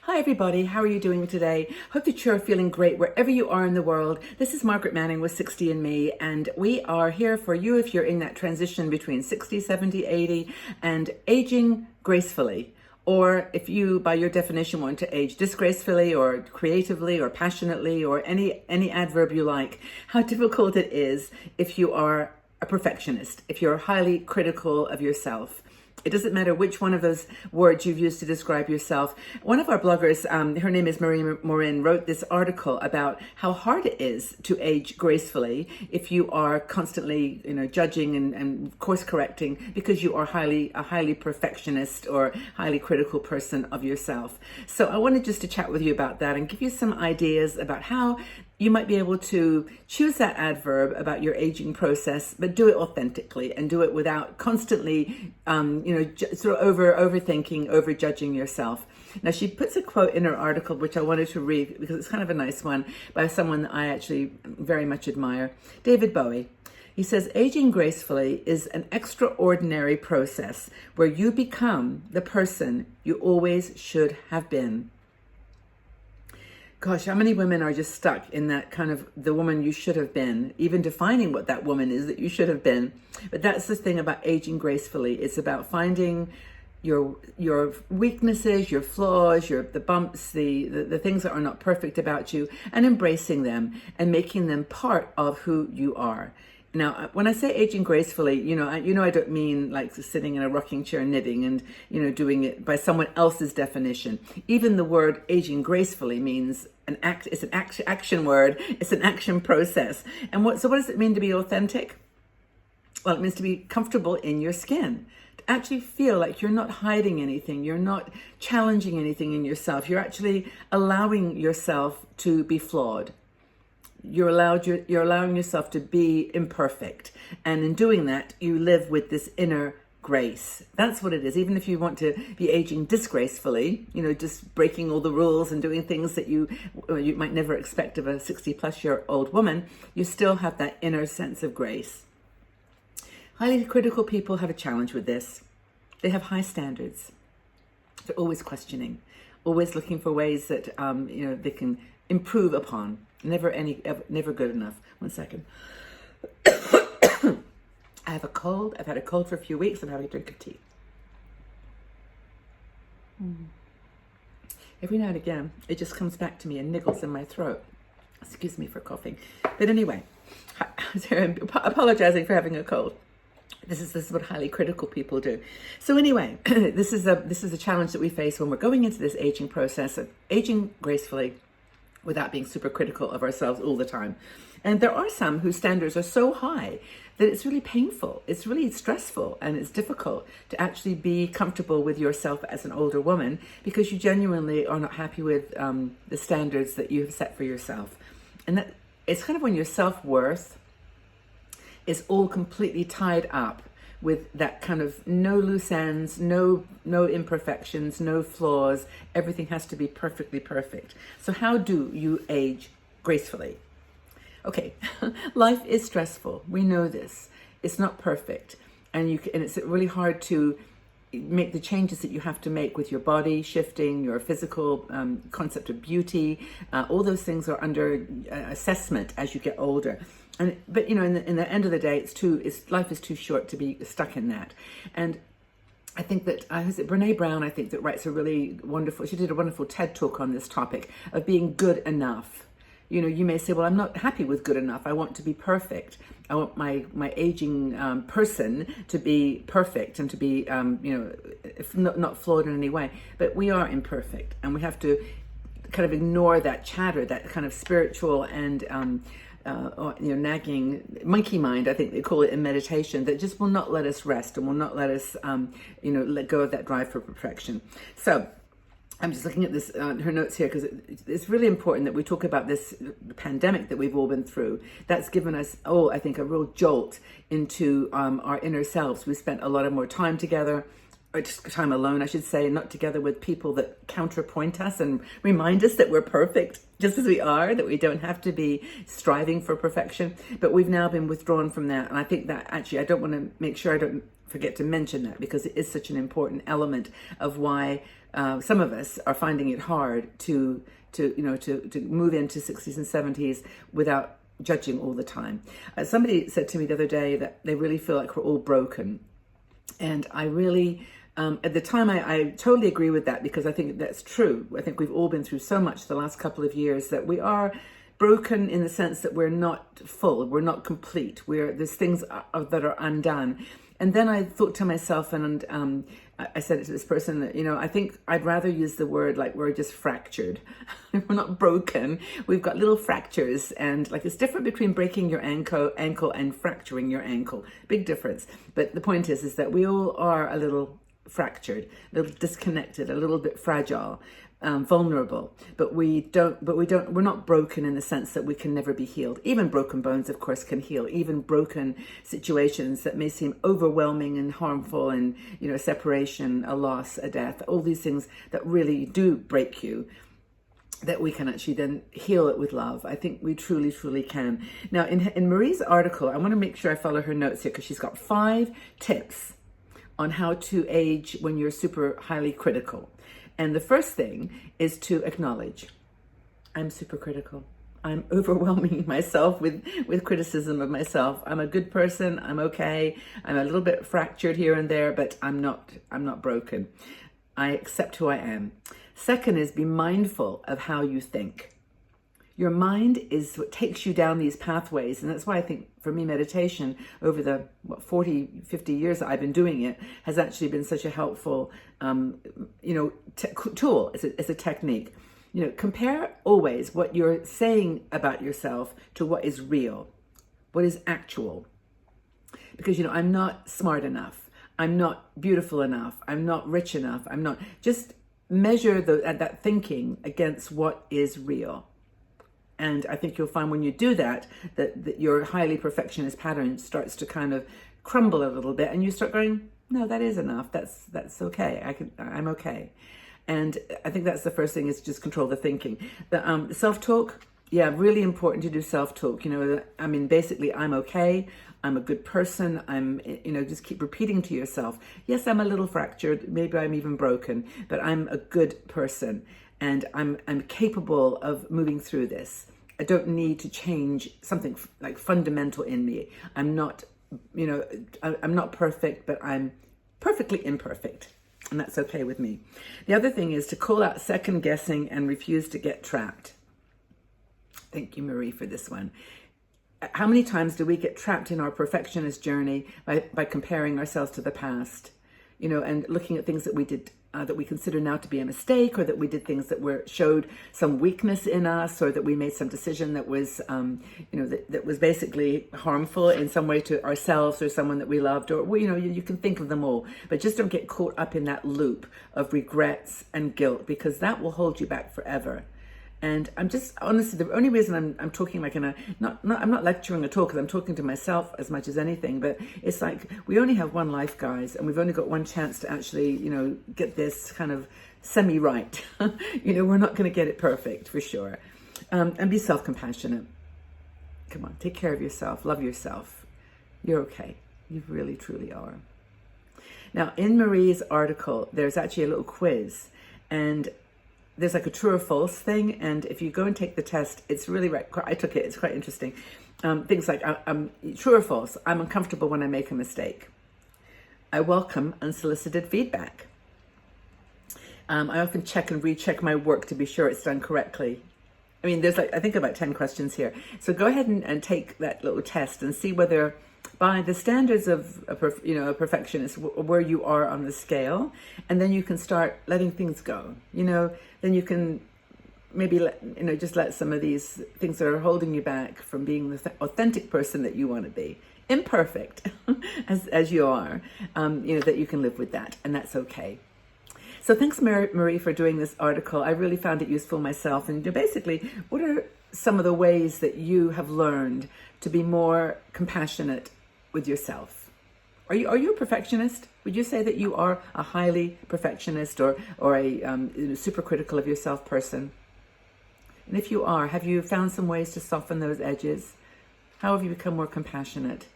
Hi everybody, how are you doing today? Hope that you're feeling great wherever you are in the world. This is Margaret Manning with 60 and Me, and we are here for you if you're in that transition between 60, 70, 80 and aging gracefully. Or if you, by your definition, want to age disgracefully or creatively or passionately or any adverb you like, how difficult it is if you are a perfectionist, if you're highly critical of yourself. It doesn't matter which one of those words you've used to describe yourself. One of our bloggers, her name is Marie Morin, wrote this article about how hard it is to age gracefully if you are constantly, judging and course correcting because you are a highly perfectionist or highly critical person of yourself. So I wanted just to chat with you about that and give you some ideas about how you might be able to choose that adverb about your aging process, but do it authentically and do it without constantly, sort of overthinking, overjudging yourself. Now, she puts a quote in her article, which I wanted to read because it's kind of a nice one by someone that I actually very much admire, David Bowie. He says, aging gracefully is an extraordinary process where you become the person you always should have been. Gosh, how many women are just stuck in that kind of the woman you should have been, even defining what that woman is that you should have been. But that's the thing about aging gracefully. It's about finding your weaknesses, your flaws, the bumps, the things that are not perfect about you, and embracing them and making them part of who you are. Now, when I say aging gracefully, I don't mean like sitting in a rocking chair knitting and, doing it by someone else's definition. Even the word aging gracefully means it's an action word. It's an action process. And so what does it mean to be authentic? Well, it means to be comfortable in your skin, to actually feel like you're not hiding anything. You're not challenging anything in yourself. You're actually allowing yourself to be flawed. You're allowing yourself to be imperfect. And in doing that, you live with this inner grace. That's what it is. Even if you want to be aging disgracefully, just breaking all the rules and doing things that you might never expect of a 60-plus-year-old woman, you still have that inner sense of grace. Highly critical people have a challenge with this. They have high standards. They're always questioning, always looking for ways that they can improve upon. Never good enough. One second. I have a cold. I've had a cold for a few weeks. I'm having a drink of tea. Every now and again, it just comes back to me and niggles in my throat. Excuse me for coughing. But anyway, I'm apologizing for having a cold. This is what highly critical people do. So anyway, this is a challenge that we face when we're going into this aging process of aging gracefully, without being super critical of ourselves all the time. And there are some whose standards are so high that it's really painful, it's really stressful, and it's difficult to actually be comfortable with yourself as an older woman because you genuinely are not happy with the standards that you have set for yourself. And that it's kind of when your self-worth is all completely tied up with that kind of no loose ends, no imperfections, no flaws. Everything has to be perfectly perfect. So how do you age gracefully? Okay, life is stressful. We know this. It's not perfect. And it's really hard to make the changes that you have to make with your body shifting, your physical concept of beauty. All those things are under assessment as you get older. But in the end of the day, life is too short to be stuck in that. And I think that Brene Brown, I think, that writes a really wonderful. She did a wonderful TED talk on this topic of being good enough. You may say, well, I'm not happy with good enough. I want to be perfect. I want my aging person to be perfect and to be not flawed in any way. But we are imperfect, and we have to kind of ignore that chatter, that kind of spiritual and nagging monkey mind, I think they call it in meditation, that just will not let us rest and will not let us, let go of that drive for perfection. So I'm just looking at this, her notes here, because it's really important that we talk about this pandemic that we've all been through. That's given us, I think, a real jolt into our inner selves. We spent a lot of more time together, or just time alone, I should say, not together with people that counterpoint us and remind us that we're perfect just as we are, that we don't have to be striving for perfection. But we've now been withdrawn from that. And I think that actually, I don't want to make sure I don't forget to mention that, because it is such an important element of why some of us are finding it hard to move into 60s and 70s without judging all the time. Somebody said to me the other day that they really feel like we're all broken. And I really, at the time, I totally agree with that, because I think that's true. I think we've all been through so much the last couple of years that we are broken in the sense that we're not full, we're not complete. There's things that are undone. And then I thought to myself, and I said it to this person, that, I think I'd rather use the word like we're just fractured. We're not broken. We've got little fractures, and like it's different between breaking your ankle and fracturing your ankle. Big difference. But the point is that we all are a little fractured, a little disconnected, a little bit fragile. Vulnerable, but we're not broken in the sense that we can never be healed. Even broken bones, of course, can heal. Even broken situations that may seem overwhelming and harmful, and separation, a loss, a death, all these things that really do break you, that we can actually then heal it with love. I think we truly, truly can. Now, in Marie's article, I want to make sure I follow her notes here, because she's got 5 tips on how to age when you're super highly critical. And the first thing is to acknowledge, I'm super critical. I'm overwhelming myself with criticism of myself. I'm a good person. I'm okay. I'm a little bit fractured here and there, but I'm not broken. I accept who I am. Second is be mindful of how you think. Your mind is what takes you down these pathways. And that's why I think for me, meditation over the 40, 50 years that I've been doing it has actually been such a helpful, tool. It's a technique. Compare always what you're saying about yourself to what is real, what is actual. Because, I'm not smart enough. I'm not beautiful enough. I'm not rich enough. I'm not. Just measure that thinking against what is real. And I think you'll find when you do that your highly perfectionist pattern starts to kind of crumble a little bit, and you start going, no, that is enough. That's okay. I'm okay. And I think that's the first thing, is just control the thinking. The self-talk, really important to do self-talk. Basically, I'm okay. I'm a good person. Just keep repeating to yourself, yes, I'm a little fractured. Maybe I'm even broken, but I'm a good person. And I'm capable of moving through this. I don't need to change something like fundamental in me. I'm not perfect, but I'm perfectly imperfect. And that's okay with me. The other thing is to call out second guessing and refuse to get trapped. Thank you, Marie, for this one. How many times do we get trapped in our perfectionist journey by comparing ourselves to the past? And looking at things that we did that we consider now to be a mistake, or that we did things that showed some weakness in us, or that we made some decision that was, that was basically harmful in some way to ourselves or someone that we loved, or you can think of them all, but just don't get caught up in that loop of regrets and guilt, because that will hold you back forever. And I'm just, honestly, the only reason I'm talking like I'm not lecturing at all, because I'm talking to myself as much as anything, but it's like, we only have one life, guys, and we've only got one chance to actually, get this kind of semi-right. We're not going to get it perfect, for sure. And be self-compassionate. Come on, take care of yourself, love yourself. You're okay. You really, truly are. Now, in Marie's article, there's actually a little quiz, and there's like a true or false thing, and if you go and take the test, it's really right. I took it. It's quite interesting. Things like true or false. I'm uncomfortable when I make a mistake. I welcome unsolicited feedback. I often check and recheck my work to be sure it's done correctly. I mean, there's I think about 10 questions here. So go ahead and take that little test and see whether, by the standards of a perfectionist, where you are on the scale, and then you can start letting things go. Then you can maybe just let some of these things that are holding you back from being the authentic person that you want to be, imperfect as you are. That you can live with that, and that's okay. So thanks, Marie, for doing this article. I really found it useful myself. And basically, what are some of the ways that you have learned to be more compassionate with yourself? Are you a perfectionist? Would you say that you are a highly perfectionist or a super critical of yourself person? And if you are, have you found some ways to soften those edges? How have you become more compassionate?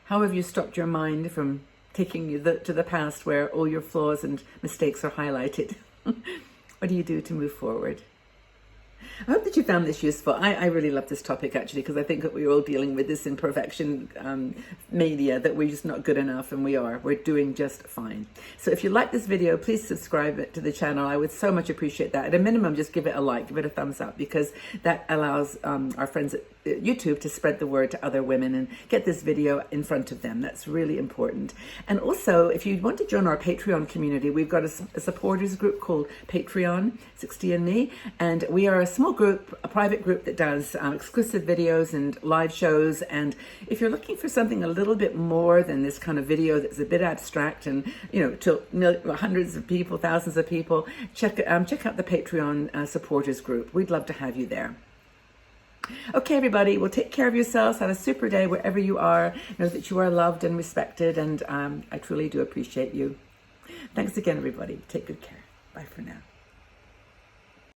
How have you stopped your mind from taking you to the past where all your flaws and mistakes are highlighted? What do you do to move forward? I hope that you found this useful. I really love this topic, actually, because I think that we're all dealing with this imperfection mania, that we're just not good enough, and we're doing just fine. So if you like this video, please subscribe to the channel. I would so much appreciate that. At a minimum, just give it a like, give it a thumbs up, because that allows our friends at YouTube to spread the word to other women and get this video in front of them. That's really important. And also, if you want to join our Patreon community, we've got a supporters group called Patreon 60andMe, and we are a small group, a private group that does exclusive videos and live shows. And if you're looking for something a little bit more than this kind of video that's a bit abstract and, to hundreds of people, thousands of people, check out the Patreon supporters group. We'd love to have you there. Okay, everybody, well, take care of yourselves. Have a super day wherever you are. Know that you are loved and respected, and I truly do appreciate you. Thanks again, everybody. Take good care. Bye for now.